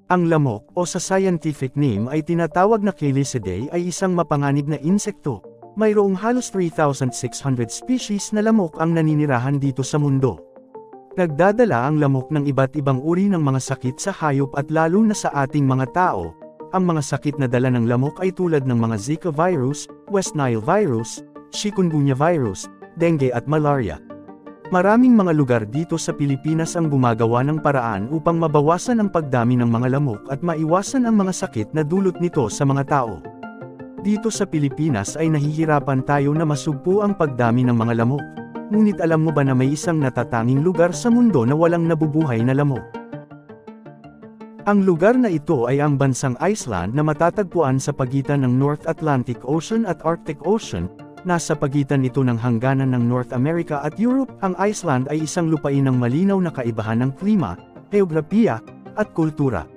Ang lamok o sa scientific name ay tinatawag na Cheilicidea ay isang mapanganib na insekto. Mayroong halos 3,600 species na lamok ang naninirahan dito sa mundo. Nagdadala ang lamok ng iba't ibang uri ng mga sakit sa hayop at lalo na sa ating mga tao. Ang mga sakit na dala ng lamok ay tulad ng mga Zika virus, West Nile virus, Chikungunya virus, dengue at malaria. Maraming mga lugar dito sa Pilipinas ang gumagawa ng paraan upang mabawasan ang pagdami ng mga lamok at maiwasan ang mga sakit na dulot nito sa mga tao. Dito sa Pilipinas ay nahihirapan tayo na masugpo ang pagdami ng mga lamok. Ngunit alam mo ba na may isang natatanging lugar sa mundo na walang nabubuhay na lamok? Ang lugar na ito ay ang bansang Iceland na matatagpuan sa pagitan ng North Atlantic Ocean at Arctic Ocean. Nasa pagitan ito ng hangganan ng North America at Europe. Ang Iceland ay isang lupain ng malinaw na kaibahan ng klima, geografiya, at kultura.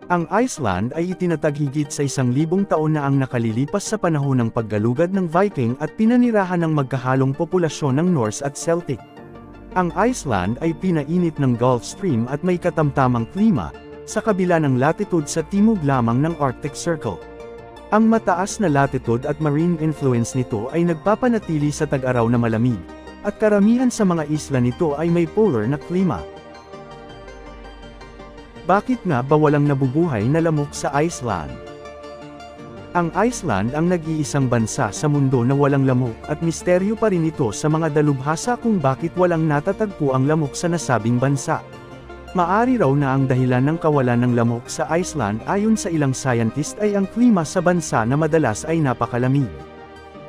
Ang Iceland ay itinatag higit sa 1,000 taon na ang nakalilipas sa panahon ng paggalugad ng Viking at pinanirahan ng magkahalong populasyon ng Norse at Celtic. Ang Iceland ay pinainit ng Gulf Stream at may katamtamang klima, sa kabila ng latitude sa timog lamang ng Arctic Circle. Ang mataas na latitude at marine influence nito ay nagpapanatili sa tag-araw na malamig, at karamihan sa mga isla nito ay may polar na klima. Bakit nga ba walang nabubuhay na lamok sa Iceland? Ang Iceland ang nag-iisang bansa sa mundo na walang lamok at misteryo pa rin ito sa mga dalubhasa kung bakit walang natatagpo ang lamok sa nasabing bansa. Maari raw na ang dahilan ng kawalan ng lamok sa Iceland ayon sa ilang scientist ay ang klima sa bansa na madalas ay napakalamig.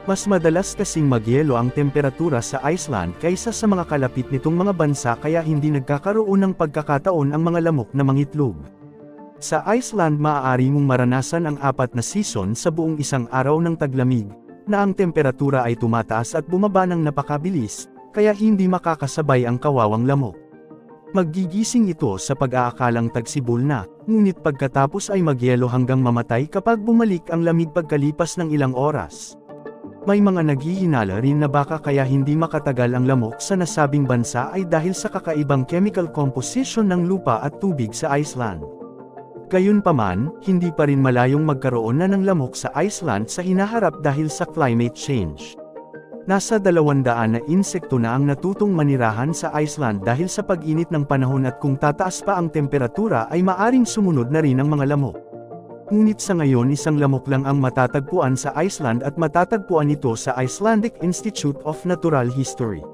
Mas madalas kasing magyelo ang temperatura sa Iceland kaysa sa mga kalapit nitong mga bansa kaya hindi nagkakaroon ng pagkakataon ang mga lamok na mangitlog. Sa Iceland maaari mong maranasan ang 4 na season sa buong isang araw ng taglamig, na ang temperatura ay tumataas at bumaba ng napakabilis, kaya hindi makakasabay ang kawawang lamok. Maggigising ito sa pag-aakalang tagsibol na, ngunit pagkatapos ay magyelo hanggang mamatay kapag bumalik ang lamig pagkalipas ng ilang oras. May mga naghihinala rin na baka kaya hindi makatagal ang lamok sa nasabing bansa ay dahil sa kakaibang chemical composition ng lupa at tubig sa Iceland. Gayunpaman, hindi pa rin malayong magkaroon na ng lamok sa Iceland sa hinaharap dahil sa climate change. Nasa 200 na insekto na ang natutong manirahan sa Iceland dahil sa pag-init ng panahon at kung tataas pa ang temperatura ay maaring sumunod na rin ang mga lamok. Ngunit sa ngayon isang lamok lang ang matatagpuan sa Iceland at matatagpuan ito sa Icelandic Institute of Natural History.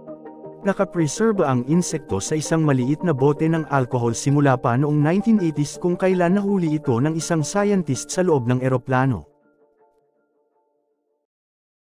Nakapreserba ang insekto sa isang maliit na bote ng alcohol simula pa noong 1980s kung kailan nahuli ito ng isang scientist sa loob ng eroplano.